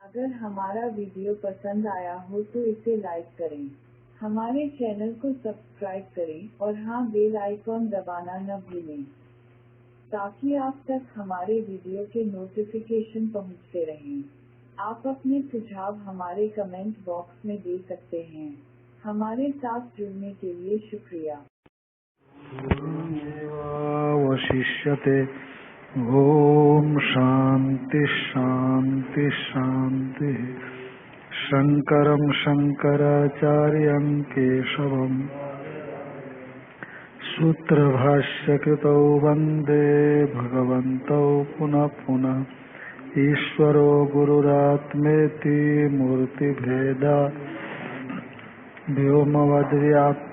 अगर हमारा वीडियो पसंद आया हो तो इसे लाइक करें, हमारे चैनल को सब्सक्राइब करें और हाँ बेल आइकॉन दबाना न भूलें ताकि आप तक हमारे वीडियो के नोटिफिकेशन पहुंचते रहें। आप अपने सुझाव हमारे कमेंट बॉक्स में दे सकते हैं। हमारे साथ जुड़ने के लिए शुक्रिया। वशिष्यते। ओम शांति शांति शांति। शंकरं शंकराचार्यं केशवं सूत्रभाष्यकृतौ वन्दे भगवन्तौ पुनः पुनः। ईश्वरो गुरुरात्मेति मूर्तिभेदा व्योमवद्व्याप्तदेहाय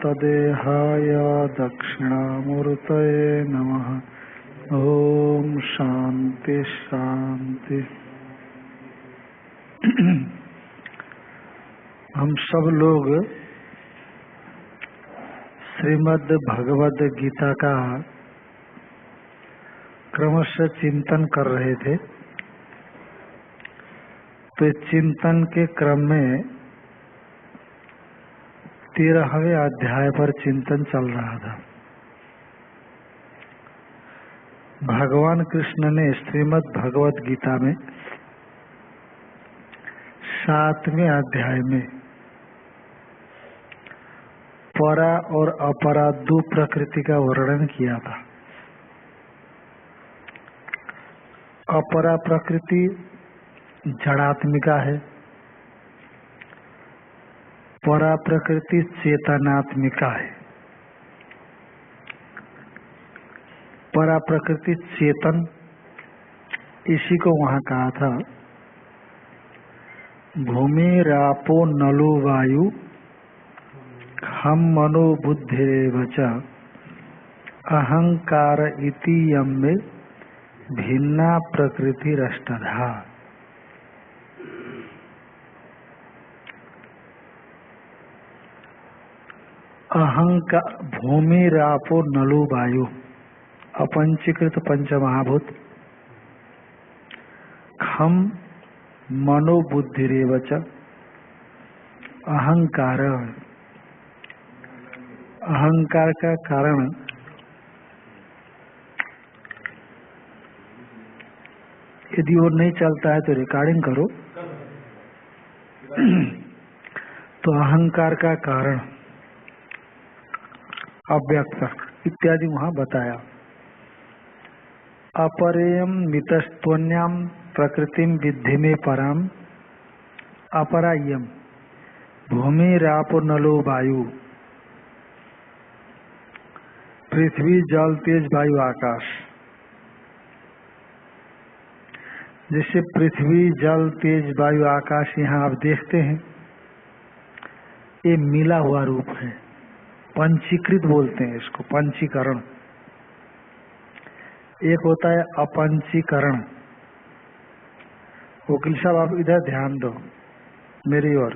दक्षिणामूर्तये नमः। ओम शांति शांति। हम सब लोग श्रीमद् भगवद गीता का क्रमशः चिंतन कर रहे थे। तो चिंतन के क्रम में 13वें अध्याय पर चिंतन चल रहा था। भगवान कृष्ण ने श्रीमद् भगवद गीता में 7वें अध्याय में परा और अपरा दो प्रकृति का वर्णन किया था। अपरा प्रकृति जड़ात्मिका है, परा प्रकृति चेतनात्मिका है। परा प्रकृति चेतन, इसी को वहां कहा था भूमि रापो नलो वायु हम मनो बुद्धिरेव च अहंकार इति यम में भिन्ना प्रकृति रष्टधा। अहंकार भूमि रापो नलो वायु अपंचीकृत पंचमहाभूत, खम मनोबुद्धिरेव च अहंकार। अहंकार का कारण यदि वो नहीं चलता है तो रिकॉर्डिंग करो। तो अहंकार का कारण अव्यक्त इत्यादि वहां बताया। अपरेयम मितस्त्वन्याम प्रकृतिम विद्धि में पराम अपरायम भूमि रापो नलो वायु पृथ्वी जल तेज वायु आकाश। जैसे पृथ्वी जल तेज वायु आकाश यहाँ आप देखते हैं, ये मिला हुआ रूप है। पंचीकृत बोलते हैं इसको, पंचीकरण। एक होता है अपंचीकरण। वकील साहब आप इधर ध्यान दो मेरी ओर।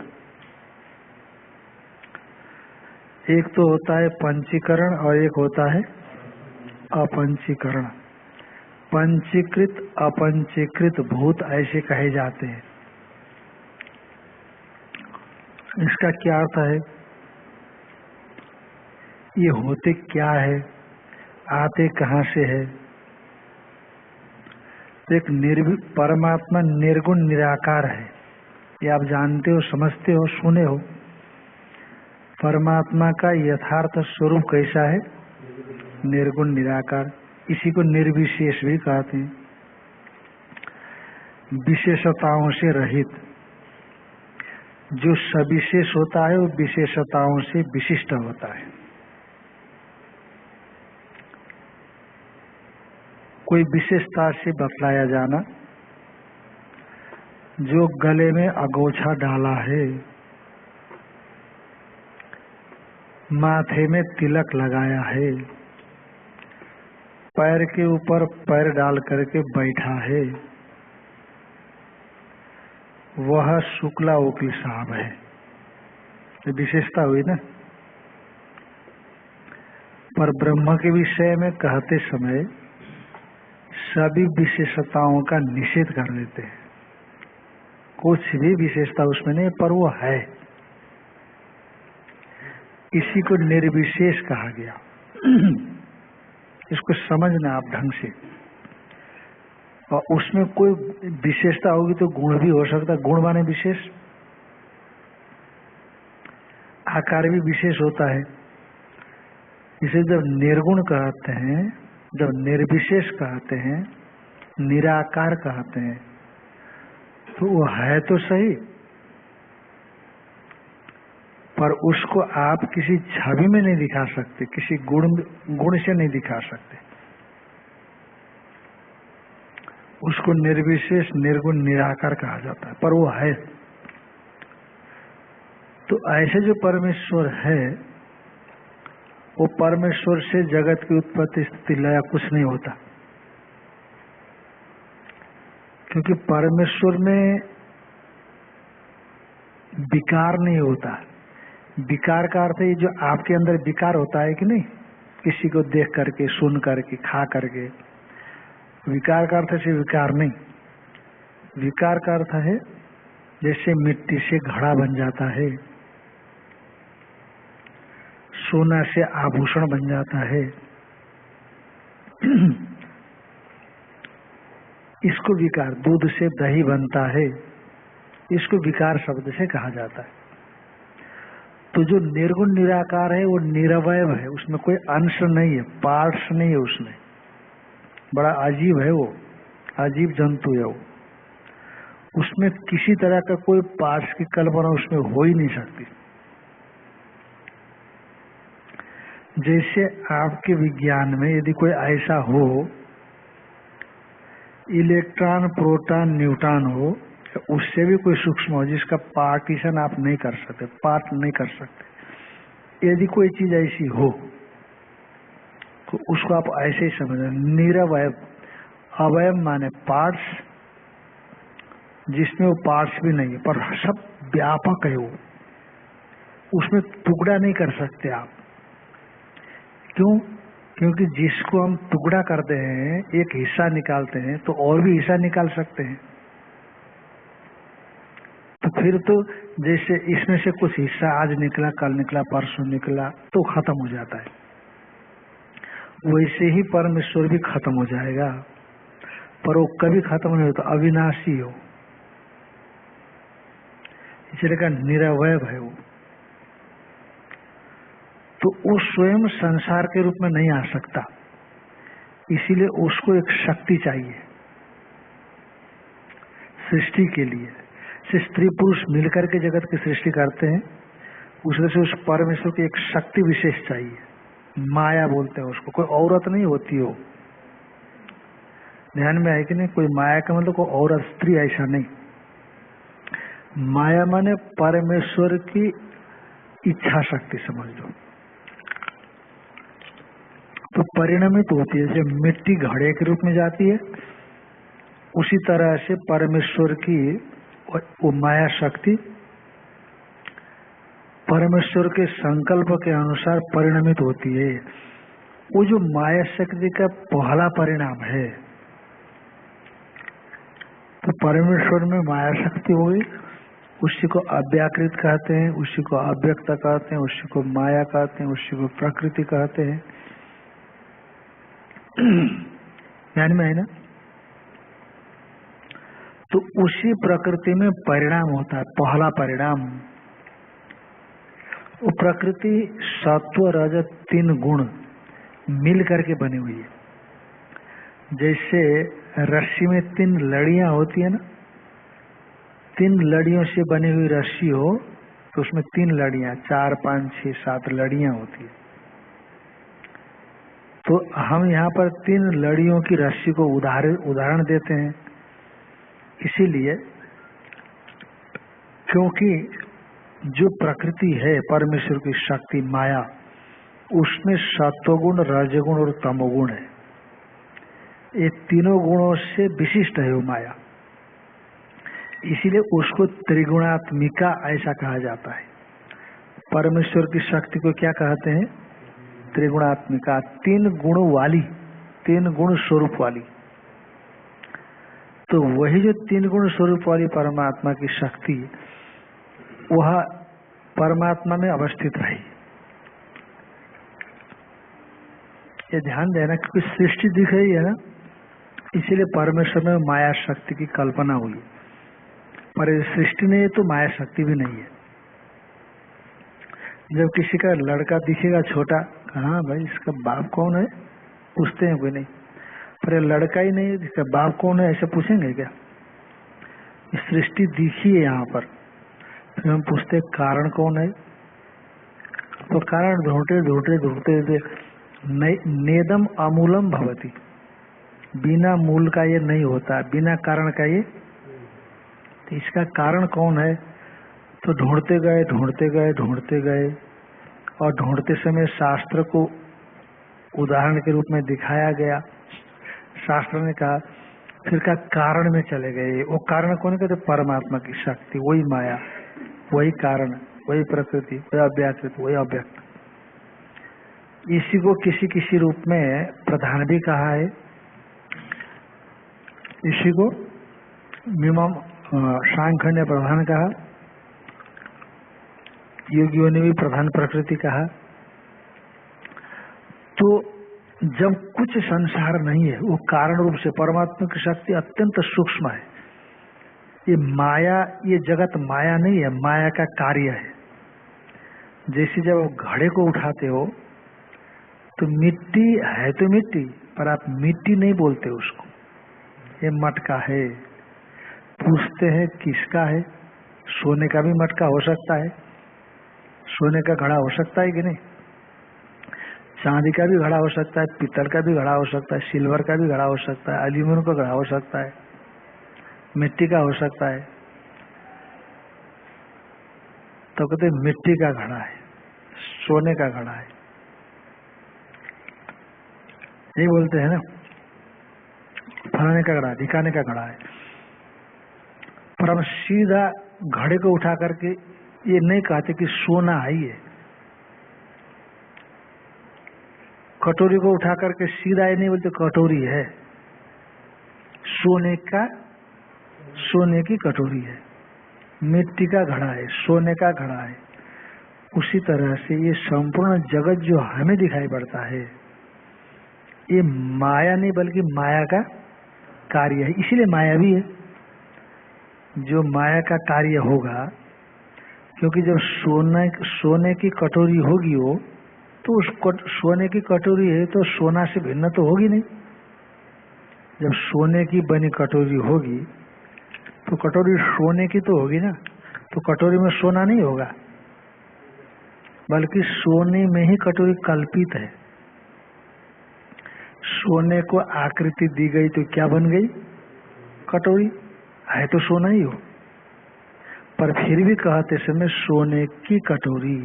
एक तो होता है पंचीकरण और एक होता है अपंचीकरण। पंचीकृत अपंचीकृत भूत ऐसे कहे जाते हैं। इसका क्या अर्थ है? ये होते क्या है, आते कहाँ से है? एक परमात्मा निर्गुण निराकार है, ये आप जानते हो, समझते हो, सुने हो। परमात्मा का यथार्थ स्वरूप कैसा है? निर्गुण निराकार। इसी को निर्विशेष भी कहते हैं। विशेषताओं से रहित। जो सविशेष होता है वो विशेषताओं से विशिष्ट होता है। कोई विशेषता से बतलाया जाना। जो गले में अगोछा डाला है, माथे में तिलक लगाया है, पैर के ऊपर पैर डाल करके बैठा है, वह शुक्ला वकील साहब है। ये विशेषता हुई ना। पर ब्रह्म के विषय में कहते समय सभी विशेषताओं का निषेध कर देते हैं। कुछ भी विशेषता उसमें नहीं, पर वो है। इसी को निर्विशेष कहा गया। इसको समझना आप ढंग से। और उसमें कोई विशेषता होगी तो गुण भी हो सकता है। गुण माने विशेष, आकार भी विशेष होता है। इसे जब निर्गुण कहते हैं, जब निर्विशेष कहते हैं, निराकार कहते हैं, तो वो है तो सही, पर उसको आप किसी छवि में नहीं दिखा सकते, किसी गुण से नहीं दिखा सकते। उसको निर्विशेष, निर्गुण, निराकार कहा जाता है, पर वो है। तो ऐसे जो परमेश्वर है, वो परमेश्वर से जगत की उत्पत्ति, स्थिति, लय कुछ नहीं होता, क्योंकि परमेश्वर में विकार नहीं होता। विकार का अर्थ है जो आपके अंदर विकार होता है कि नहीं, किसी को देख करके, सुन करके, खा करके। विकार का अर्थ से विकार नहीं, विकार का अर्थ है जैसे मिट्टी से घड़ा बन जाता है, सोना से आभूषण बन जाता है, इसको विकार। दूध से दही बनता है, इसको विकार शब्द से कहा जाता है। तो जो निर्गुण निराकार है वो निरवय है, उसमें कोई अंश नहीं है, पार्ट्स नहीं है उसमें। बड़ा अजीब है वो, अजीब जंतु है वो। उसमें किसी तरह का कोई पार्ट्स की कल्पना उसमें हो ही नहीं सकती। जैसे आपके विज्ञान में यदि कोई ऐसा हो, इलेक्ट्रॉन, प्रोटॉन, न्यूट्रॉन हो, उससे भी कोई सूक्ष्म हो जिसका पार्टीशन आप नहीं कर सकते, पार्ट नहीं कर सकते, यदि कोई चीज ऐसी हो तो उसको आप ऐसे ही समझना, निरवय। अवयव माने पार्ट्स, जिसमें वो पार्ट्स भी नहीं है, पर सब व्यापक है वो, उसमें टुकड़ा नहीं कर सकते आप। क्यों? क्योंकि जिसको हम टुकड़ा करते हैं, एक हिस्सा निकालते हैं, तो और भी हिस्सा निकाल सकते हैं। तो फिर तो जैसे इसमें से कुछ हिस्सा आज निकला, कल निकला, परसों निकला, तो खत्म हो जाता है। वैसे ही परमेश्वर भी खत्म हो जाएगा, पर वो कभी खत्म नहीं होता, अविनाशी हो, इसलिए का निरवय है वो। तो वो स्वयं संसार के रूप में नहीं आ सकता, इसीलिए उसको एक शक्ति चाहिए सृष्टि के लिए। से स्त्री पुरुष मिलकर के जगत की सृष्टि करते हैं, उस तरह से उस परमेश्वर की एक शक्ति विशेष चाहिए, माया बोलते हैं उसको। कोई औरत नहीं होती हो, ध्यान में आए कि नहीं? कोई माया का मतलब कोई औरत, स्त्री, ऐसा नहीं। माया माने परमेश्वर की इच्छा शक्ति, समझ लो। तो परिणमित होती है, जैसे मिट्टी घड़े के रूप में जाती है, उसी तरह से परमेश्वर की वो माया शक्ति परमेश्वर के संकल्प के अनुसार परिणमित होती है। वो जो माया शक्ति का पहला परिणाम है, तो परमेश्वर में माया शक्ति हो गई, उसी को अव्याकृत कहते हैं, उसी को अव्यक्त कहते हैं, उसी को माया कहते हैं, उसी को प्रकृति कहते हैं। ध्यान में है ना? तो उसी प्रकृति में परिणाम होता है, पहला परिणाम। वो प्रकृति सत्व रजत 3 गुण मिल करके बनी हुई है। जैसे रस्सी में 3 लड़ियां होती है ना, 3 लड़ियों से बनी हुई रस्सी हो तो उसमें 3 लड़ियां, 4, 5, 6, 7 लड़ियां होती है। तो हम यहाँ पर 3 लड़ियों की रस्सी को उदाहरण देते हैं, इसीलिए क्योंकि जो प्रकृति है परमेश्वर की शक्ति माया, उसमें सत्वगुण, रजगुण और तमोगुण है। ये तीनों गुणों से विशिष्ट है वो माया, इसीलिए उसको त्रिगुणात्मिका ऐसा कहा जाता है। परमेश्वर की शक्ति को क्या कहते हैं? त्रिगुणात्मिका, 3 गुण वाली, 3 गुण स्वरूप वाली। तो वही जो तीन गुण स्वरूप वाली परमात्मा की शक्ति वह परमात्मा में अवस्थित रही। ये ध्यान देना, क्योंकि सृष्टि दिख रही है ना, इसीलिए परमेश्वर में माया शक्ति की कल्पना हुई, पर सृष्टि नहीं है तो माया शक्ति भी नहीं है। जब किसी का लड़का दिखेगा छोटा, हाँ भाई इसका बाप कौन है, पूछते हैं कोई नहीं, पर लड़का ही नहीं इसका बाप कौन है ऐसे पूछेंगे क्या? सृष्टि दिखी है यहाँ पर, फिर हम पूछते कारण कौन है, तो कारण ढूंढते ढूंढते ढूंढते नेदम अमूलम भवति, बिना मूल का ये नहीं होता, बिना कारण का ये, तो इसका कारण कौन है? तो ढूंढते गए ढूंढते गए ढूंढते गए, और ढूंढते समय शास्त्र को उदाहरण के रूप में दिखाया गया। शास्त्र ने कहा, फिर का कारण में चले गए। वो कारण कौन कहते? परमात्मा की शक्ति, वही माया, वही कारण, वही प्रकृति, वही अव्याकृत, वही अव्यक्त। इसी को किसी किसी रूप में प्रधान भी कहा है, इसी को मीमांसा सांख्य ने प्रधान कहा, योगियों ने भी प्रधान प्रकृति कहा। तो जब कुछ संसार नहीं है, वो कारण रूप से परमात्मा की शक्ति अत्यंत सूक्ष्म है। ये माया, ये जगत माया नहीं है, माया का कार्य है। जैसे जब घड़े को उठाते हो तो मिट्टी है तो मिट्टी, पर आप मिट्टी नहीं बोलते उसको, ये मटका है। पूछते हैं किसका है? सोने का भी मटका हो सकता है, सोने का घड़ा हो सकता है कि नहीं, चांदी का भी घड़ा हो सकता है, पीतल का भी घड़ा हो सकता है, सिल्वर का भी घड़ा हो सकता है, एल्यूमिनियम का घड़ा हो सकता है, मिट्टी का हो सकता है। तो कहते मिट्टी का घड़ा है, सोने का घड़ा है, यही बोलते हैं ना, फलाने का घड़ा, ढिकाने का घड़ा है। पर हम सीधा घड़े को उठा करके ये नहीं कहते कि सोना है ये। कटोरी को उठा करके सीधा ये नहीं बोलते कटोरी है, सोने की कटोरी है, मिट्टी का घड़ा है, सोने का घड़ा है। उसी तरह से ये संपूर्ण जगत जो हमें दिखाई पड़ता है, ये माया नहीं बल्कि माया का कार्य है। इसीलिए माया भी है। जो माया का कार्य होगा, क्योंकि जब सोने की कटोरी होगी वो, तो उस सोने की कटोरी है तो सोना से भिन्न तो होगी नहीं। जब सोने की बनी कटोरी होगी तो कटोरी सोने की तो होगी ना, तो कटोरी में सोना नहीं होगा, बल्कि सोने में ही कटोरी कल्पित है। सोने को आकृति दी गई तो क्या बन गई? कटोरी। है तो सोना ही हो, पर फिर भी कहते समय सोने की कटोरी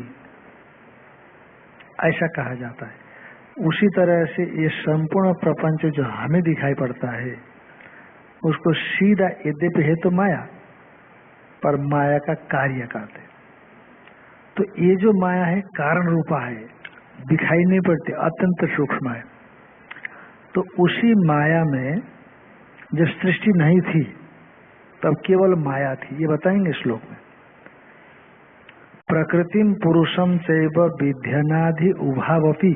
ऐसा कहा जाता है। उसी तरह से ये संपूर्ण प्रपंच जो हमें दिखाई पड़ता है, उसको सीधा यद्यपि है तो माया, पर माया का कार्य कहते। तो ये जो माया है कारण रूपा है, दिखाई नहीं पड़ती, अत्यंत सूक्ष्म है। तो उसी माया में जब सृष्टि नहीं थी तब केवल माया थी, ये बताएंगे श्लोक में। प्रकृतिम पुरुषम चैव विध्यनाधि उभावपि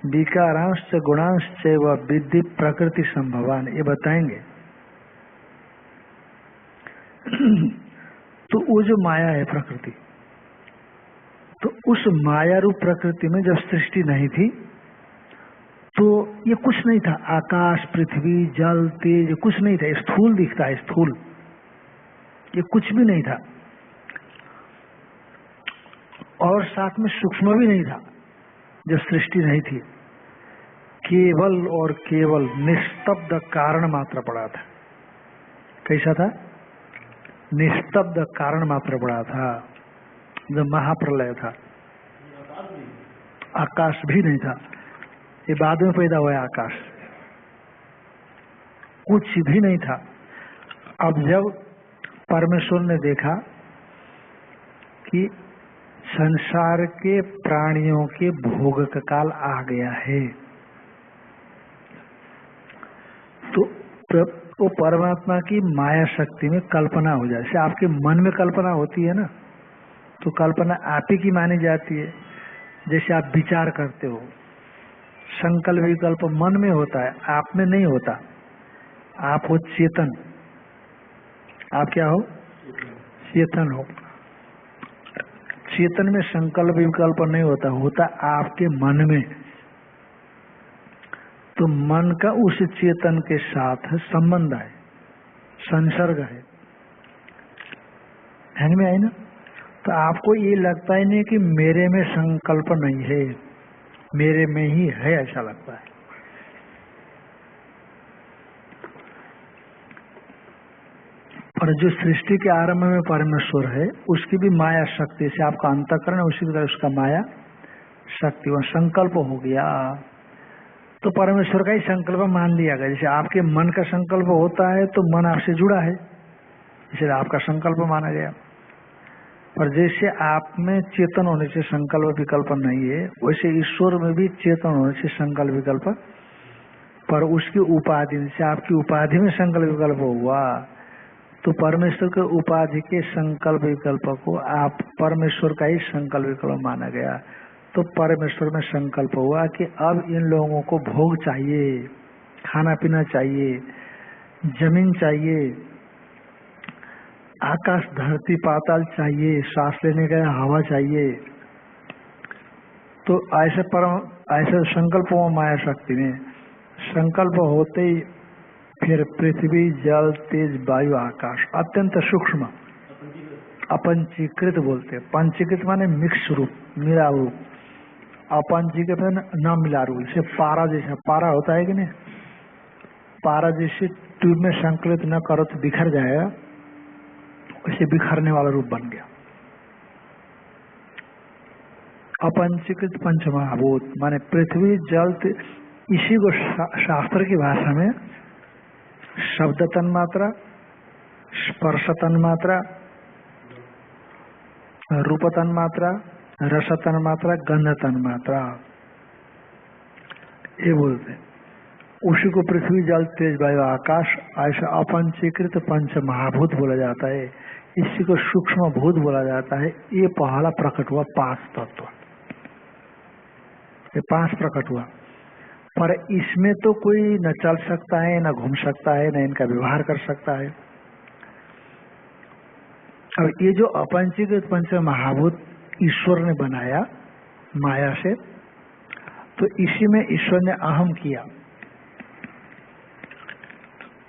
विकारांश गुणांश चैव विद्धि प्रकृति संभवान, ये बताएंगे। तो वो जो माया है प्रकृति, तो उस माया रूप प्रकृति में जब सृष्टि नहीं थी तो ये कुछ नहीं था। आकाश, पृथ्वी, जल, तेज कुछ नहीं था। स्थूल दिखता है, स्थूल, ये कुछ भी नहीं था। और साथ में सूक्ष्म भी नहीं था जब सृष्टि नहीं थी। केवल और केवल निस्तब्ध कारण मात्र पड़ा था। कैसा था? निस्तब्ध कारण मात्र पड़ा था जब महाप्रलय था। आकाश भी नहीं था, ये बाद में पैदा हुआ आकाश। कुछ भी नहीं था। अब जब परमेश्वर ने देखा कि संसार के प्राणियों के भोग का काल आ गया है, तो वो परमात्मा की माया शक्ति में कल्पना हो जाए। जैसे आपके मन में कल्पना होती है ना, तो कल्पना आप ही की मानी जाती है। जैसे आप विचार करते हो, संकल्प विकल्प मन में होता है, आप में नहीं होता। आप हो चेतन। आप क्या हो? चेतन हो। चेतन में संकल्प विकल्प नहीं होता, होता आपके मन में। तो मन का उस चेतन के साथ संबंध है, संसर्ग है। ध्यान में आई ना? तो आपको ये लगता ही नहीं कि मेरे में संकल्प नहीं है, मेरे में ही है, ऐसा लगता है। और जो सृष्टि के आरंभ में परमेश्वर है, उसकी भी माया शक्ति से आपका अंतःकरण है, उसी तरह उसका माया शक्ति, वह संकल्प हो गया तो परमेश्वर का ही संकल्प मान लिया गया। जैसे आपके मन का संकल्प होता है तो मन आपसे जुड़ा है, इसलिए आपका संकल्प माना गया। पर जैसे आप में चेतन होने से संकल्प विकल्प नहीं है, वैसे ईश्वर में भी चेतन होने से संकल्प विकल्प, पर उसकी उपाधि से आपकी उपाधि में संकल्प विकल्प हुआ, तो परमेश्वर के उपाधि के संकल्प विकल्प को आप परमेश्वर का ही संकल्प विकल्प माना गया। तो परमेश्वर में संकल्प हुआ कि अब इन लोगों को भोग चाहिए, खाना पीना चाहिए, जमीन चाहिए, आकाश धरती पाताल चाहिए, सांस लेने का हवा चाहिए। तो ऐसे संकल्प हुआ माया शक्ति में। संकल्प होते ही फिर पृथ्वी, जल, तेज, वायु, आकाश, अत्यंत सूक्ष्म अपंचीकृत बोलते हैं। पंचीकृत माने मिक्स रूप, मिला रूप। अपंचीकृत न मिला रूप। जैसे पारा, जैसे पारा होता है कि नहीं, पारा जैसे ट्यूब में संकलित न करो तो बिखर जाएगा, वैसे बिखरने वाला रूप बन गया। अपंचीकृत पंचमहाभूत माने पृथ्वी, जल, इसी को शास्त्र की भाषा में शब्द तन्मात्रा, स्पर्श तन्मात्रा, रूप तन्मात्रा, रस तन्मात्रा, गंध तन्मात्रा, ये बोलते हैं। उसी को पृथ्वी, जल, तेज, वायु, आकाश ऐसा अपंचीकृत पंच महाभूत बोला जाता है। इसी को सूक्ष्म भूत बोला जाता है। ये पहला प्रकट हुआ 5 तत्व, ये 5 प्रकट हुआ। पर इसमें तो कोई न चल सकता है, न घूम सकता है, न इनका व्यवहार कर सकता है। और ये जो अपंचीकृत पंच महाभूत ईश्वर ने बनाया माया से, तो इसी में ईश्वर ने अहम किया,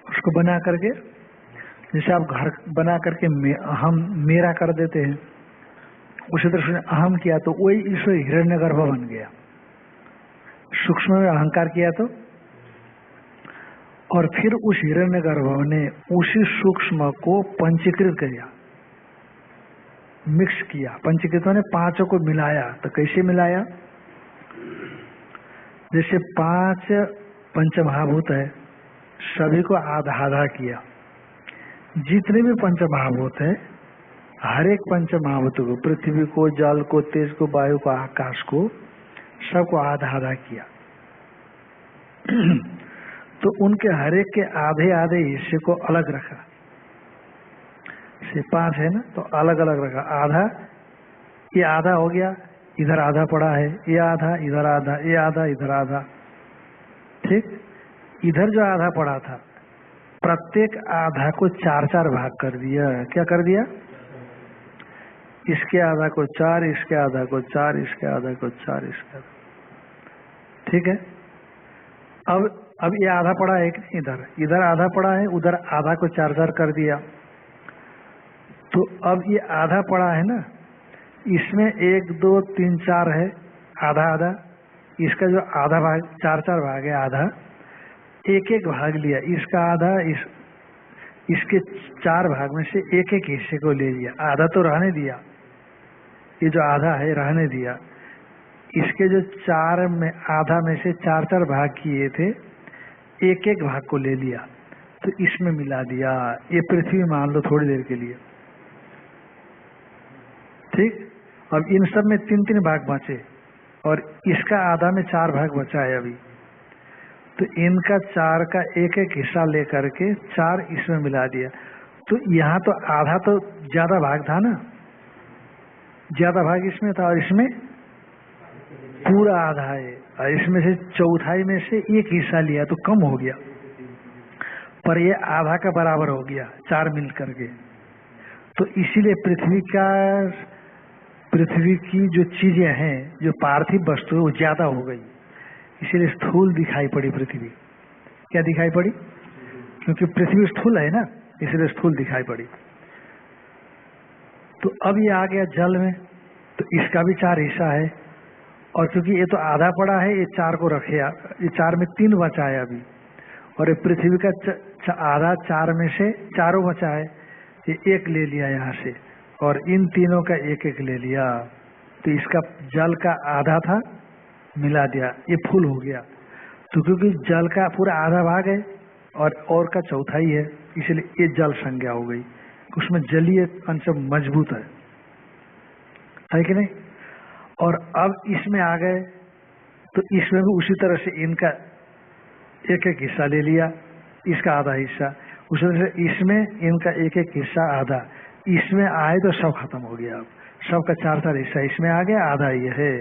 उसको बना करके। जैसे आप घर बना करके हम मेरा कर देते हैं, उसी तरह से अहम किया तो वही ईश्वर हिरण्यगर्भ बन गया। सूक्ष्म में अहंकार किया तो, और फिर उस हिरण्यगर्भ ने उसी सूक्ष्म को पंचीकृत किया, मिक्स किया। पंचीकृत ने 5 को मिलाया। तो कैसे मिलाया? जैसे 5 पंचमहाभूत है, सभी को आधा आधा किया। जितने भी पंचमहाभूत है, हर एक पंचमहाभूत को, पृथ्वी को, जल को, तेज को, वायु को, आकाश को, सबको आधा आधा किया। तो उनके हर एक के आधे आधे हिस्से को अलग रखा। से 5 है ना, तो अलग अलग रखा। आधा, ये आधा हो गया, इधर आधा पड़ा है, ये आधा, इधर आधा, ये आधा, इधर आधा। ठीक, इधर जो आधा पड़ा था, प्रत्येक आधा को 4-4 भाग कर दिया। क्या कर दिया? इसके आधा को 4, इसके आधा को 4, इसके आधा को 4, इसके आधा। ठीक है। अब ये आधा पड़ा है, इधर आधा पड़ा है, उधर आधा को 4-4 कर दिया। तो अब ये आधा पड़ा है ना, इसमें 1, 2, 3, 4 है, आधा आधा। इसका जो आधा भाग, 4-4 भाग है, आधा एक एक भाग लिया। इसका आधा, इसके 4 भाग में से एक एक हिस्से को ले लिया। आधा तो रहने दिया, ये जो आधा है रहने दिया। इसके जो 4 में, आधा में से 4-4 भाग किए थे, एक एक भाग को ले लिया, तो इसमें मिला दिया। ये पृथ्वी मान लो थोड़ी देर के लिए। ठीक। अब इन सब में 3-3 भाग बचे, और इसका आधा में 4 भाग बचा है अभी। तो इनका 4 का एक एक हिस्सा लेकर के 4 इसमें मिला दिया। तो यहाँ तो आधा तो ज्यादा भाग था ना, ज्यादा भाग इसमें था और इसमें पूरा आधा है, और इसमें से चौथाई में से एक हिस्सा लिया तो कम हो गया, पर ये आधा का बराबर हो गया 4 मिल करके। तो इसीलिए पृथ्वी की जो चीजें हैं, जो पार्थिव वस्तु है, वो ज्यादा हो गई, इसीलिए स्थूल दिखाई पड़ी पृथ्वी। क्या दिखाई पड़ी? क्योंकि पृथ्वी स्थूल है ना, इसलिए स्थूल दिखाई पड़ी। तो अब ये आ गया जल में, तो इसका भी 4 हिस्सा है, और क्योंकि ये तो आधा पड़ा है, ये 4 को रखे, ये 4 में 3 बचा है अभी, और ये पृथ्वी का आधा 4 में से 4 बचा है, ये 1 ले लिया यहाँ से, और इन तीनों का 1-1 ले लिया। तो इसका जल का आधा था, मिला दिया, ये फुल हो गया। तो क्योंकि जल का पूरा आधा भाग है और का चौथाई है, इसलिए ये जल संज्ञा हो गई, उसमें जलीय अंश मजबूत है कि नहीं। और अब इसमें आ गए तो इसमें भी उसी तरह से इनका 1-1 हिस्सा ले लिया, इसका आधा हिस्सा, उसी तरह से इसमें इनका 1-1 हिस्सा आधा, इसमें आए तो सब खत्म हो गया। अब सबका 4-4 हिस्सा इसमें आ गया, आधा ये है।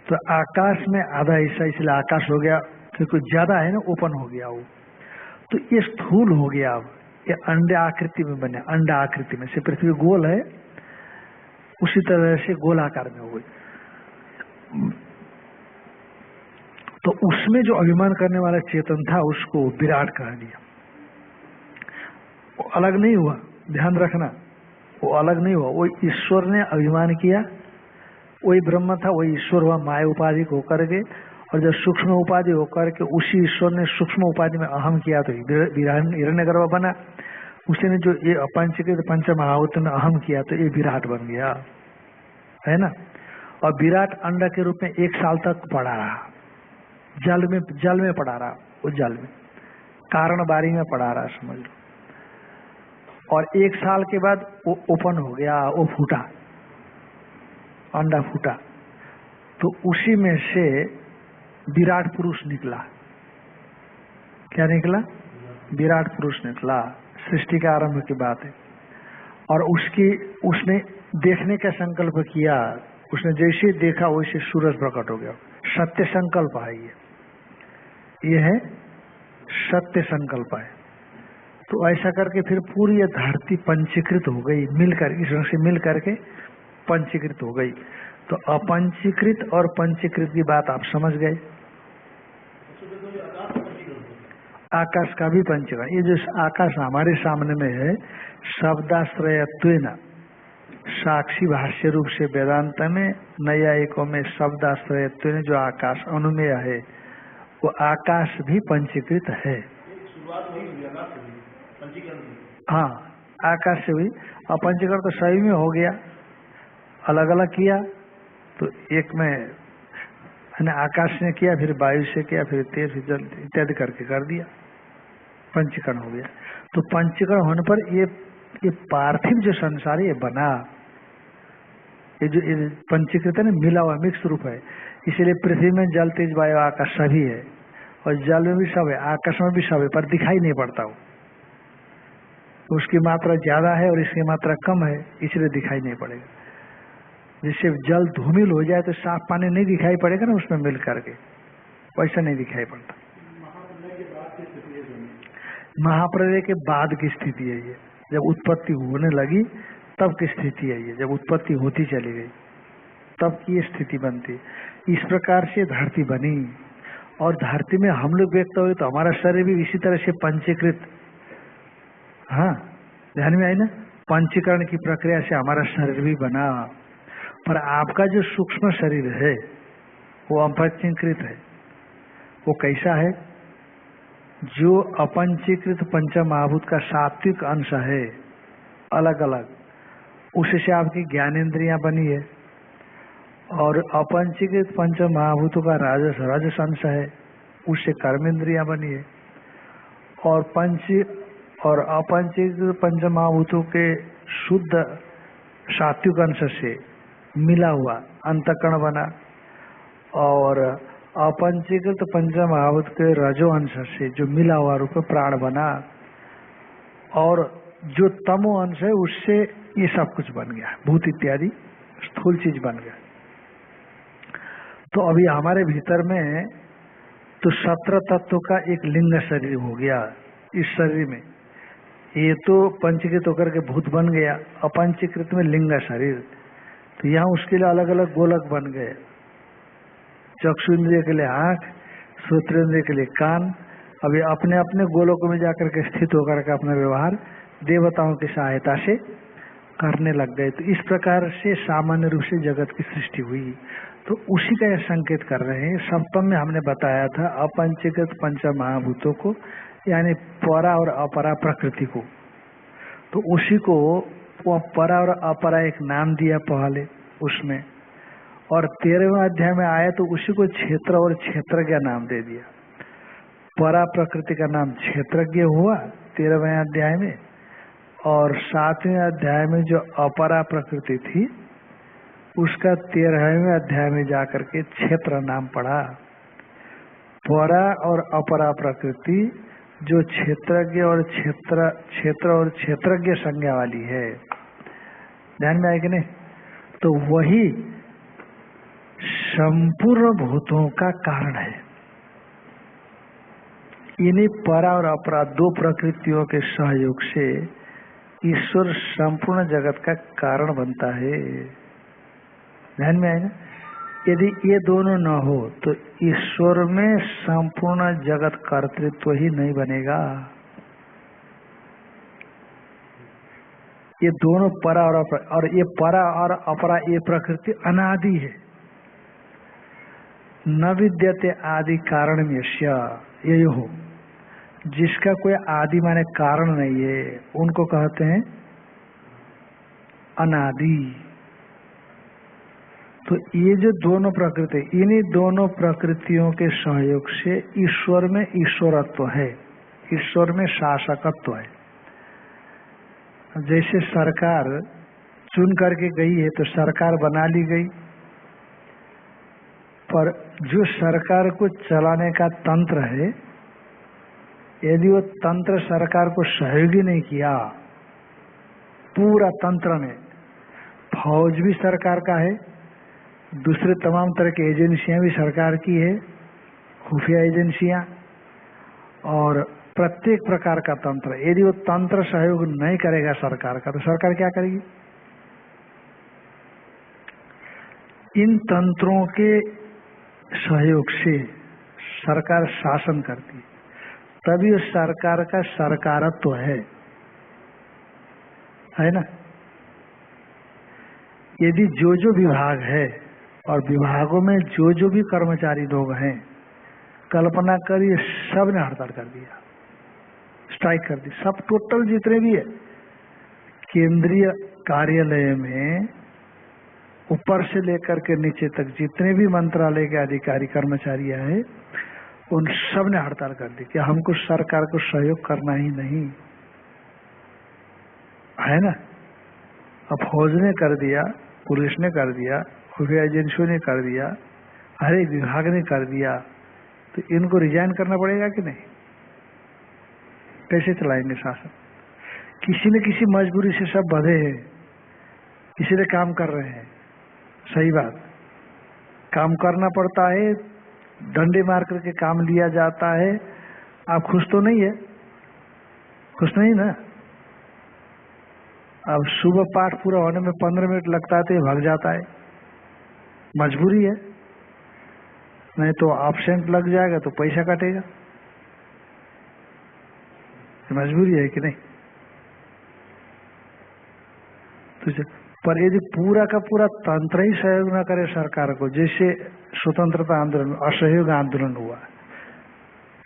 तो आकाश में आधा हिस्सा, इसलिए आकाश हो गया, क्योंकि ज्यादा है ना, ओपन हो गया वो। तो ये स्थूल हो गया। अब ये अंडे आकृति में बने, अंडा आकृति में से पृथ्वी गोल है, उसी तरह से गोलाकार में हो गई। तो उसमें जो अभिमान करने वाला चेतन था, उसको विराट कह दिया। वो अलग नहीं हुआ, ध्यान रखना, वो अलग नहीं हुआ। वो ईश्वर ने अभिमान किया, वही ब्रह्म था, वही ईश्वर हुआ माया उपाधि को होकर के, और जब सूक्ष्म उपाधि होकर के उसी ईश्वर ने सूक्ष्म उपाधि में अहम किया तो हिरण्यगर्भ बना। उसी ने जो ये अपंचीकृत पंच महाभूत में अहम किया तो ये विराट बन गया, है ना। और विराट अंडा के रूप में 1 साल तक पड़ा रहा, जल में पड़ा रहा, वो जल में कारण बारी में पड़ा रहा, समझ लो। और 1 साल के बाद वो ओपन हो गया, वो फूटा, अंडा फूटा, तो उसी में से विराट पुरुष निकला। क्या निकला? विराट पुरुष निकला। सृष्टि का आरंभ की बात है। और उसने देखने का संकल्प किया, उसने जैसे देखा वैसे सूरज प्रकट हो गया। सत्य संकल्प है ये है सत्य संकल्प है। तो ऐसा करके फिर पूरी ये धरती पंचीकृत हो गई, मिलकर इस रंग से मिल करके पंचीकृत हो गई। तो अपंचीकृत और पंचीकृत की बात आप समझ गए। आकाश का भी पंचीकरण, ये जो आकाश हमारे सामने में है, शब्दाश्रयत्वेन, साक्षी भाष्य रूप से वेदांत में, नैयायिकों में शब्दाश्रयत्वेन जो आकाश अनुमेय है, वो आकाश भी पंचीकृत है। हाँ, आकाश से भी अपंचीकरण तो सही में हो गया, अलग अलग किया। तो एक में है ना, आकाश ने किया, फिर वायु से किया, फिर तेज, फिर जल इत्यादि करके कर दिया, पंचीकरण हो गया। तो पंचीकरण होने पर ये पार्थिव जो संसार ये बना, ये जो पंचीकृत है ना, मिला हुआ मिक्स रूप है। इसीलिए पृथ्वी में जल तेज वायु आकाश सभी है, और जल में भी सब है, आकाश में भी सब है, पर दिखाई नहीं पड़ता वो। उसकी मात्रा ज्यादा है और इसकी मात्रा कम है, इसलिए दिखाई नहीं पड़ेगा। जैसे जल धूमिल हो जाए तो साफ पानी नहीं दिखाई पड़ेगा ना उसमें मिल करके, वैसा नहीं दिखाई पड़ता। महाप्रलय के बाद की स्थिति है ये, जब उत्पत्ति होने लगी तब की स्थिति है ये, जब उत्पत्ति होती चली गई तब की ये स्थिति बनती। इस प्रकार से धरती बनी, और धरती में हम लोग व्यक्त हुए तो हमारा शरीर भी इसी तरह से पंचीकृत, हाँ ध्यान में आई ना, पंचीकरण की प्रक्रिया से हमारा शरीर भी बना। पर आपका जो सूक्ष्म शरीर है वो अपंचीकृत है। वो कैसा है? जो अपंचीकृत पंच महाभूत का सात्विक अंश है, अलग अलग, उससे आपकी ज्ञानेंद्रियां बनी है। और अपंचीकृत पंच महाभूतों का राजस अंश है, उससे कर्मेंद्रियां बनी है। और अपंचीकृत पंच महाभूतों के शुद्ध सात्विक अंश से मिला हुआ अंतःकरण बना, और अपंचीकृत पंचमहाभूत के रजो अंश से जो मिला हुआ रूप प्राण बना, और जो तमो अंश है उससे ये सब कुछ बन गया, भूत इत्यादि स्थूल चीज बन गया। तो अभी हमारे भीतर में तो 17 तत्व का एक लिंग शरीर हो गया। इस शरीर में ये तो पंचीकृत होकर के भूत बन गया, अपंचीकृत में लिंग शरीर। तो यहाँ उसके लिए अलग अलग गोलक बन गए, चक्षु इंद्रिय के लिए आंख, श्रोत्रेंद्रिय के लिए कान। अभी अपने अपने गोलकों में जाकर के स्थित होकर के अपना व्यवहार देवताओं की सहायता से करने लग गए। तो इस प्रकार से सामान्य रूप से जगत की सृष्टि हुई। तो उसी का यह संकेत कर रहे हैं। सप्तम में हमने बताया था अपंचीकृत पंच महाभूतों को, यानी परा और अपरा प्रकृति को। तो उसी को वो परा और अपरा एक नाम दिया पहले उसमें, और 13वें अध्याय में आया तो उसी को क्षेत्र और क्षेत्रज्ञ नाम दे दिया। परा प्रकृति का नाम क्षेत्रज्ञ हुआ 13वें अध्याय में, और 7वें अध्याय में जो अपरा प्रकृति थी उसका 13वें अध्याय में जाकर के क्षेत्र नाम पड़ा। परा और अपरा प्रकृति जो क्षेत्रज्ञ और क्षेत्र और क्षेत्रज्ञ संज्ञा वाली है, ध्यान में आएगी नहीं? तो वही संपूर्ण भूतों का कारण है। इन्हीं परा और अपरा दो प्रकृतियों के सहयोग से ईश्वर संपूर्ण जगत का कारण बनता है। ध्यान में आएगा? यदि ये दोनों न हो तो ईश्वर में संपूर्ण जगत कर्तृत्व ही नहीं बनेगा। ये दोनों परा और अपरा, और ये परा और अपरा ये प्रकृति अनादि है। न विद्यते आदि कारण में ये हो, जिसका कोई आदि माने कारण नहीं है उनको कहते हैं अनादि। तो ये जो दोनों प्रकृति, इन्हीं दोनों प्रकृतियों के सहयोग से ईश्वर में ईश्वरत्व है, ईश्वर में शासकत्व है। जैसे सरकार चुन करके गई है तो सरकार बना ली गई, पर जो सरकार को चलाने का तंत्र है, यदि वो तंत्र सरकार को सहयोगी नहीं किया, पूरा तंत्र में फौज भी सरकार का है, दूसरे तमाम तरह की एजेंसियां भी सरकार की है, खुफिया एजेंसियां, और प्रत्येक प्रकार का तंत्र, यदि वो तंत्र सहयोग नहीं करेगा सरकार का, तो सरकार क्या करेगी? इन तंत्रों के सहयोग से सरकार शासन करती है, तभी उस सरकार का सरकारत्व है ना? यदि जो जो विभाग है और विभागों में जो जो भी कर्मचारी लोग हैं, कल्पना करिए सब ने हड़ताल कर दिया, स्ट्राइक कर दी, सब टोटल जितने भी है केंद्रीय कार्यालय में ऊपर से लेकर के नीचे तक जितने भी मंत्रालय के अधिकारी कर्मचारी हैं, उन सब ने हड़ताल कर दी कि हमको सरकार को सहयोग करना ही नहीं है ना। अब फौज ने कर दिया, पुलिस ने कर दिया, खुफिया एजेंसियों ने कर दिया, हर एक विभाग ने कर दिया, तो इनको रिजाइन करना पड़ेगा कि नहीं? कैसे चलाएंगे शासन? किसी न किसी मजबूरी से सब बंधे हैं, इसीलिए काम कर रहे हैं। सही बात, काम करना पड़ता है, डंडे मार करके काम लिया जाता है। आप खुश तो नहीं है? खुश नहीं ना? अब सुबह पाठ पूरा होने में 15 मिनट लगता है तो ये भाग जाता है, मजबूरी है, नहीं तो एब्सेंट लग जाएगा तो पैसा कटेगा, मजबूरी है कि नहीं? तो पर यदि पूरा का पूरा तंत्र ही सहयोग न करे सरकार को, जैसे स्वतंत्रता आंदोलन, असहयोग आंदोलन हुआ,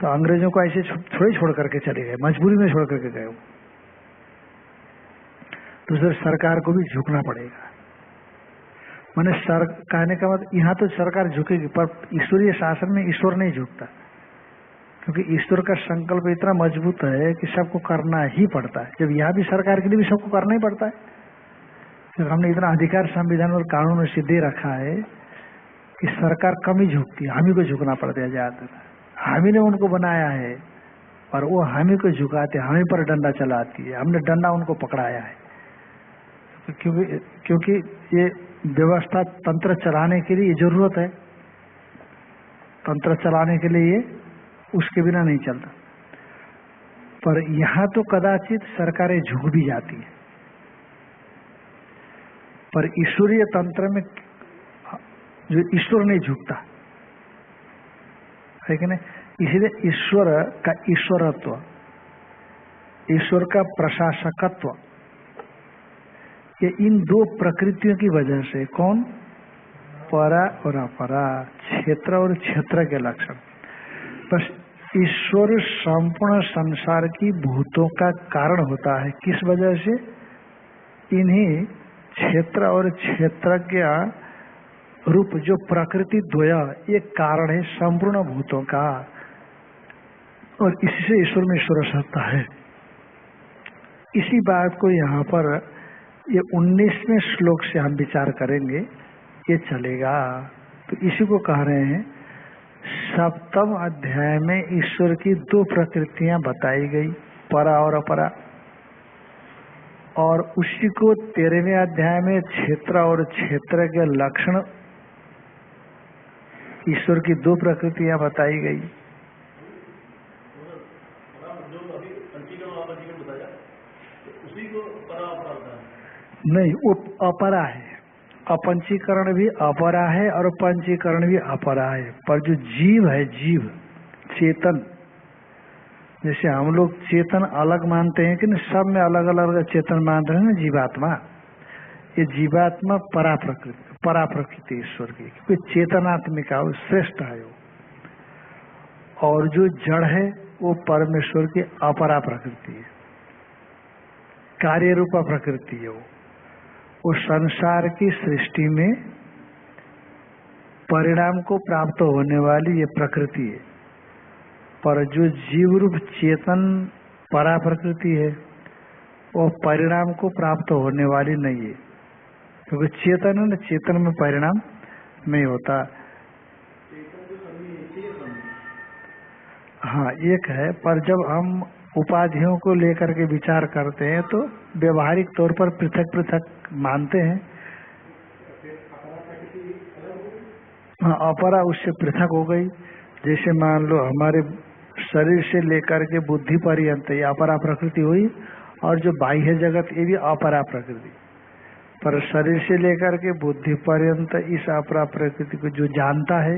तो अंग्रेजों को ऐसे थोड़ी छोड़ करके चले गए, मजबूरी में छोड़ करके गए। तो सर सरकार को भी झुकना पड़ेगा। मैंने सर कहने का मतलब यहाँ तो सरकार झुकेगी, पर ईश्वरीय शासन में ईश्वर नहीं झुकता, क्योंकि ईश्वर का संकल्प इतना मजबूत है कि सबको करना ही पड़ता है। जब यहाँ भी सरकार के लिए भी सबको करना ही पड़ता है, तो हमने इतना अधिकार संविधान और कानून में दे रखा है कि सरकार कम ही झुकती है, हम ही को झुकना पड़ता है ज्यादातर। हम ही ने उनको बनाया है और वो हम ही को झुकाते, हम ही पर डंडा चलाती है, हमने डंडा उनको पकड़ाया है। क्योंकि ये व्यवस्था तंत्र चलाने के लिए जरूरत है, तंत्र चलाने के लिए ये उसके बिना नहीं चलता। पर यहाँ तो कदाचित सरकारें झुक भी जाती है, पर ईश्वरीय तंत्र में जो ईश्वर नहीं झुकता है कि नहीं, इसलिए ईश्वर का ईश्वरत्व, ईश्वर का प्रशासकत्व, ये इन दो प्रकृतियों की वजह से, कौन, परा और अपरा, क्षेत्र और क्षेत्र के लक्षण। बस ईश्वर संपूर्ण संसार की भूतों का कारण होता है। किस वजह से? इन्हीं क्षेत्र और क्षेत्रज्ञ रूप जो प्रकृति द्वय, ये कारण है संपूर्ण भूतों का, और इससे ईश्वर में ईश्वर सत्ता है। इसी बात को यहाँ पर ये 19वें श्लोक से हम विचार करेंगे, ये चलेगा। तो इसी को कह रहे हैं, सप्तम अध्याय में ईश्वर की दो प्रकृतियां बताई गई, परा और अपरा, और उसी को 13वें अध्याय में क्षेत्र और क्षेत्र के लक्षण, ईश्वर की दो प्रकृतियां बताई गई। नहीं, वो अपरा है, अपंचीकरण भी अपरा है और पंचीकरण भी अपरा है। पर जो जीव है, जीव चेतन, जैसे हम लोग चेतन अलग मानते हैं कि नहीं, सब में अलग अलग चेतन मानते हैं ना, जीवात्मा, ये जीवात्मा परा प्रकृति ईश्वर की, क्योंकि चेतनात्मिका वो श्रेष्ठ है वो, और जो जड़ है वो परमेश्वर की अपरा प्रकृति है, कार्य रूपा प्रकृति है। वो संसार की सृष्टि में परिणाम को प्राप्त होने वाली ये प्रकृति है। पर जो जीव रूप चेतन परा प्रकृति है, वो परिणाम को प्राप्त होने वाली नहीं है, क्योंकि चेतन है ना, चेतन में परिणाम नहीं होता। हाँ, एक है, पर जब हम उपाधियों को लेकर के विचार करते हैं तो व्यवहारिक तौर पर पृथक पृथक मानते हैं। हाँ, अपरा उससे पृथक हो गई। जैसे मान लो हमारे शरीर से लेकर के बुद्धि पर्यंत ये अपरा प्रकृति हुई, और जो बाह्य जगत ये भी अपरा प्रकृति। पर शरीर से लेकर के बुद्धि पर्यंत इस अपरा प्रकृति को जो जानता है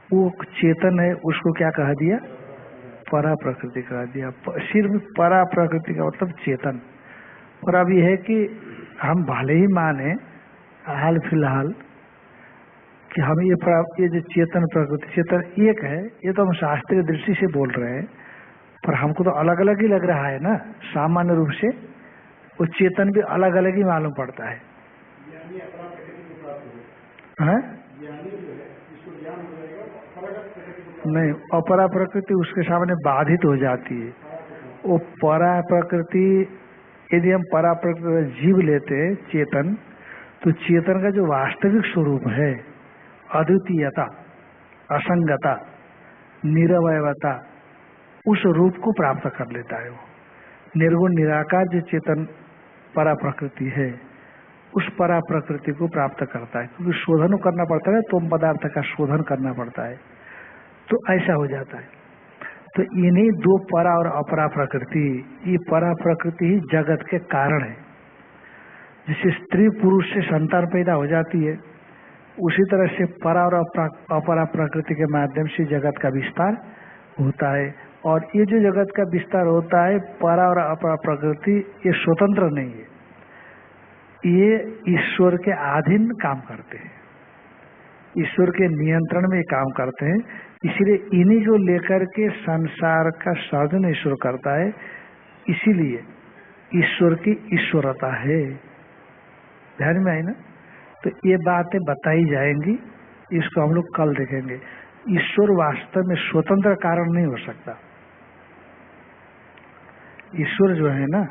वो चेतन है, उसको क्या कह दिया? परा प्रकृति कह दिया। सिर्फ परा प्रकृति का मतलब चेतन। और अब यह है कि हम भले ही माने हाल फिलहाल कि हम ये जो चेतन प्रकृति, चेतन एक है, ये तो हम शास्त्रीय दृष्टि से बोल रहे हैं, पर हमको तो अलग अलग ही लग रहा है ना। सामान्य रूप से वो चेतन भी अलग अलग ही मालूम पड़ता है। नहीं, अपरा प्रकृति उसके सामने बाधित हो जाती है। वो परा प्रकृति, यदि हम परा प्रकृति जीव लेते हैं चेतन, तो चेतन का जो वास्तविक स्वरूप है, अद्वितीयता, असंगता, निरवयवता, उस रूप को प्राप्त कर लेता है। वो निर्गुण निराकार जो चेतन परा प्रकृति है, उस परा प्रकृति को प्राप्त करता है, क्योंकि शोधन करना पड़ता है, तो पदार्थ का शोधन करना पड़ता है, तो ऐसा हो जाता है। तो इन्हीं दो परा और अपरा प्रकृति, ये परा प्रकृति ही जगत के कारण है। जिसे स्त्री पुरुष से संतान पैदा हो जाती है, उसी तरह से परा और अपरा प्रकृति के माध्यम से जगत का विस्तार होता है। और ये जो जगत का विस्तार होता है, परा और अपरा प्रकृति ये स्वतंत्र नहीं है, ये ईश्वर के अधीन काम करते हैं, ईश्वर के नियंत्रण में काम करते हैं। इसीलिए इन्हीं को लेकर के संसार का सृजन ईश्वर करता है, इसीलिए ईश्वर की ईश्वरता है। ध्यान में आई ना? तो ये बातें बताई जाएंगी, इसको हम लोग कल देखेंगे। ईश्वर वास्तव में स्वतंत्र कारण नहीं हो सकता। ईश्वर जो है ना,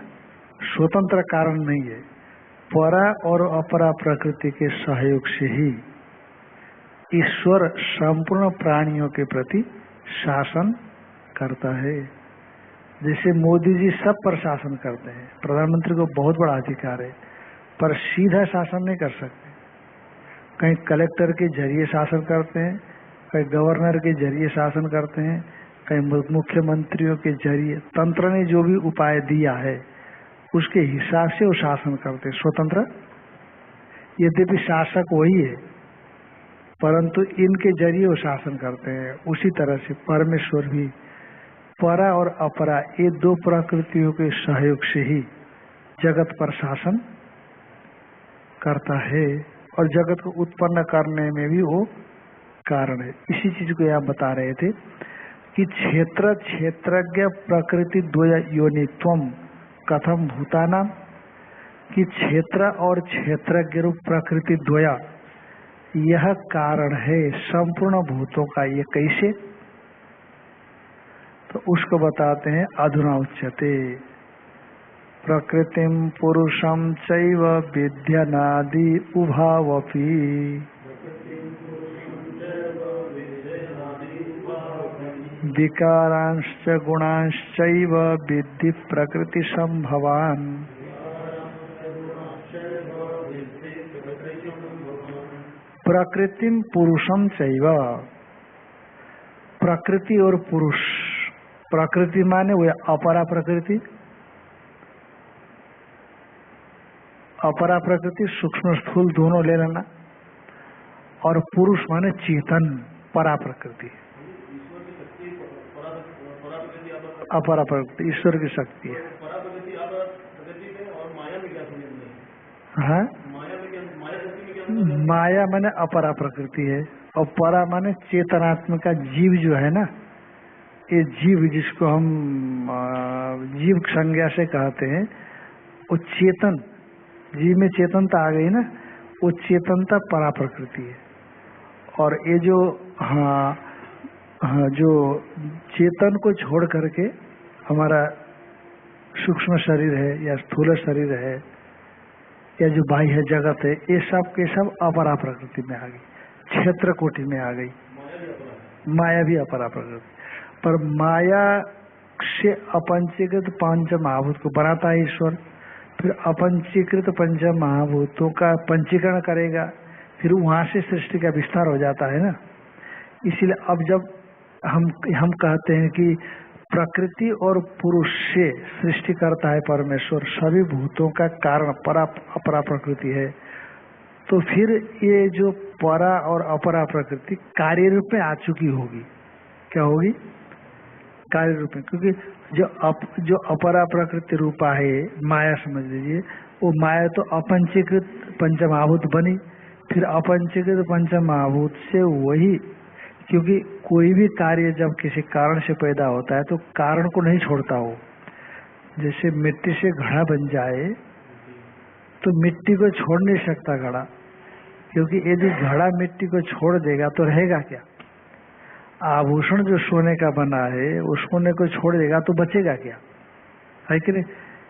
स्वतंत्र कारण नहीं है, परा और अपरा प्रकृति के सहयोग से ही ईश्वर संपूर्ण प्राणियों के प्रति शासन करता है। जैसे मोदी जी सब पर शासन करते हैं, प्रधानमंत्री को बहुत बड़ा अधिकार है, पर सीधा शासन नहीं कर सकते। कहीं कलेक्टर के जरिए शासन करते हैं, कहीं गवर्नर के जरिए शासन करते हैं, कहीं मुख्यमंत्रियों के जरिए। तंत्र ने जो भी उपाय दिया है उसके हिसाब से वो शासन करते हैं, स्वतंत्र। यद्यपि शासक वही है, परंतु इनके जरिए वो शासन करते हैं। उसी तरह से परमेश्वर भी परा और अपरा ये दो प्रकृतियों के सहयोग से ही जगत पर शासन करता है, और जगत को उत्पन्न करने में भी वो कारण है। इसी चीज को यहाँ बता रहे थे कि क्षेत्र क्षेत्रज्ञ प्रकृति द्वय योनित्वम कथम भूतानां, कि क्षेत्र और क्षेत्रज्ञ रूप प्रकृति द्वया यह कारण है संपूर्ण भूतों का, ये कैसे? तो उसको बताते हैं अधुना उच्यते प्रकृतिम पुरुषम चैव विद्यनादि उभावपि विकारांश्च गुणांश्चैव विद्धि प्रकृति संभवान्। प्रकृतिम पुरुषम चैव, प्रकृति और पुरुष। प्रकृति माने वो अपरा प्रकृति, अपरा प्रकृति सूक्ष्म स्थूल दोनों ले लेना, और पुरुष माने चेतन परा प्रकृति। अपरा प्रकृति ईश्वर की शक्ति है। हाँ, माया माने अपरा प्रकृति है, और परा माने चेतनात्मक का जीव जो है ना, ये जीव जिसको हम जीव संज्ञा से कहते हैं, वो चेतन, जीव में चेतनता आ गई ना, वो चेतनता परा प्रकृति है। और ये जो जो चेतन को छोड़ करके हमारा सूक्ष्म शरीर है या स्थूल शरीर है या जो बाह्य जगत है, ये सब के सब अपरा प्रकृति में आ गई, क्षेत्र कोटि में आ गई। माया भी अपरा प्रकृति, पर माया से अपंचीकृत पंच महाभूत को बनाता है ईश्वर, फिर अपंचीकृत पंच महाभूतों का पंचीकरण करेगा, फिर वहां से सृष्टि का विस्तार हो जाता है ना। इसीलिए अब जब हम कहते हैं कि प्रकृति और पुरुष से सृष्टि करता है परमेश्वर, सभी भूतों का कारण अपरा प्रकृति है, तो फिर ये जो परा और अपरा प्रकृति कार्य रूप में आ चुकी होगी। क्या होगी? कार्य रूप में, क्योंकि जो अपरा प्रकृति रूपा है माया, समझ लीजिए, वो माया तो अपंचीकृत पंचमहाभूत बनी, फिर अपंचीकृत पंचमहाभूत से वही, क्योंकि कोई भी कार्य जब किसी कारण से पैदा होता है तो कारण को नहीं छोड़ता हो। जैसे मिट्टी से घड़ा बन जाए तो मिट्टी को छोड़ नहीं सकता घड़ा, क्योंकि यदि घड़ा मिट्टी को छोड़ देगा तो रहेगा क्या? आभूषण जो सोने का बना है वो सोने को छोड़ देगा तो बचेगा क्या? है कि नहीं?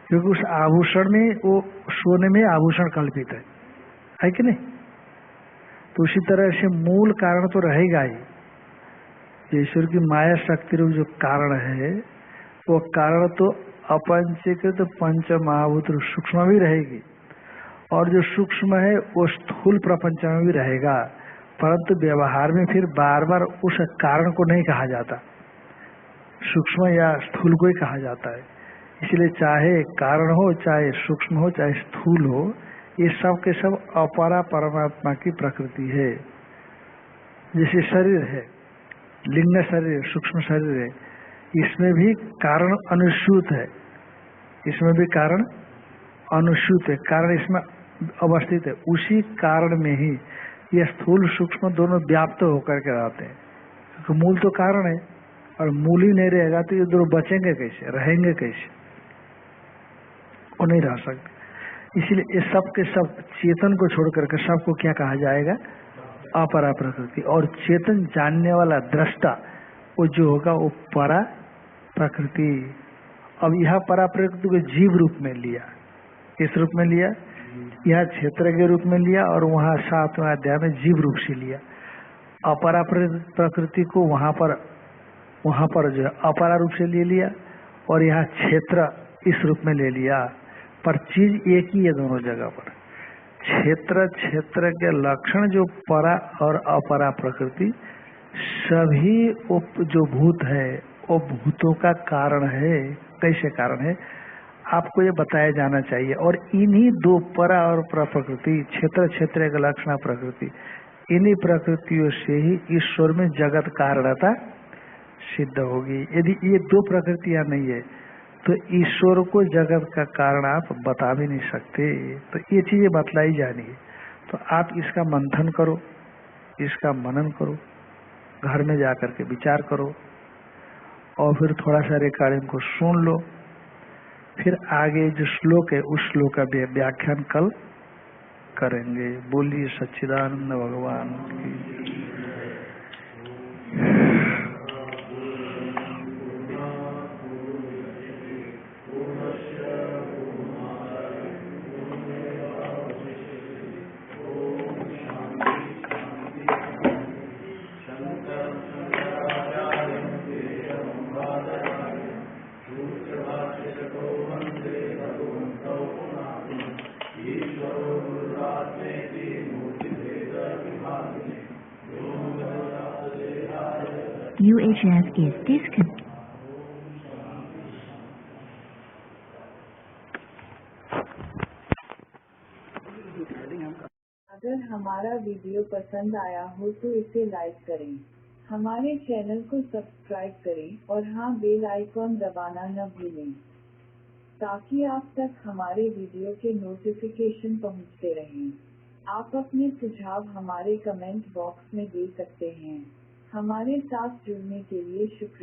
क्योंकि उस आभूषण में, वो सोने में आभूषण कल्पित है कि नहीं? तो उसी तरह से मूल कारण तो रहेगा ही। ईश्वर की माया शक्ति रूप जो कारण है, वो कारण तो अपंचीकृत पंच महाभूत सूक्ष्म भी रहेगी, और जो सूक्ष्म है वो स्थूल प्रपंच में भी रहेगा, परंतु व्यवहार में फिर बार बार उस कारण को नहीं कहा जाता, सूक्ष्म या स्थूल को ही कहा जाता है। इसलिए चाहे कारण हो, चाहे सूक्ष्म हो, चाहे स्थूल हो, ये सब के सब अपरा परमात्मा की प्रकृति है। जैसे शरीर है, लिंग शरीर, सूक्ष्म शरीर है, इसमें भी कारण अनुस्यूत है, इसमें भी कारण अनुस्यूत है, कारण इसमें अवस्थित है। उसी कारण में ही ये स्थूल सूक्ष्म दोनों व्याप्त होकर के रहते हैं, क्योंकि मूल तो कारण है, और मूल ही नहीं रहेगा तो ये दोनों बचेंगे कैसे, रहेंगे कैसे? वो नहीं रह सकते। इसलिए ये सब के सब चेतन को छोड़ करके सबको क्या कहा जाएगा? अपरा प्रकृति। और चेतन जानने वाला दृष्टा वो जो होगा वो परा प्रकृति। अब यह परा प्रकृति को जीव रूप में लिया, किस रूप में लिया? यह क्षेत्र के रूप में लिया, और वहाँ 7वें अध्याय में जीव रूप से लिया। अपरा प्रकृति को वहां पर जो है अपरा रूप से ले लिया और यहाँ क्षेत्र इस रूप में ले लिया, पर चीज एक ही है दोनों जगह पर। क्षेत्र के लक्षण जो परा और अपरा प्रकृति सभी जो भूत है वो भूतों का कारण है। कैसे कारण है आपको ये बताया जाना चाहिए। और इन्हीं दो परा और प्रकृति, क्षेत्र के लक्षण प्रकृति, इन्हीं प्रकृतियों से ही ईश्वर में जगत कारणता सिद्ध होगी। यदि ये दो प्रकृतियां नहीं है तो ईश्वर को जगत का कारण आप बता भी नहीं सकते। तो ये चीजें बतलाई जानी है। तो आप इसका मंथन करो, इसका मनन करो, घर में जाकर के विचार करो और फिर थोड़ा सा रिकॉर्डिंग को सुन लो। फिर आगे जो श्लोक है उस श्लोक का व्याख्यान कल करेंगे। बोलिए सच्चिदानंद भगवान की। UHF is disconnected. अगर हमारा वीडियो पसंद आया हो तो इसे लाइक करें, हमारे चैनल को सब्सक्राइब करें और हाँ बेल आइकॉन दबाना न भूलें ताकि आप तक हमारे वीडियो के नोटिफिकेशन पहुंचते रहें। आप अपने सुझाव हमारे कमेंट बॉक्स में दे सकते हैं। हमारे साथ जुड़ने के लिए शुक्रिया।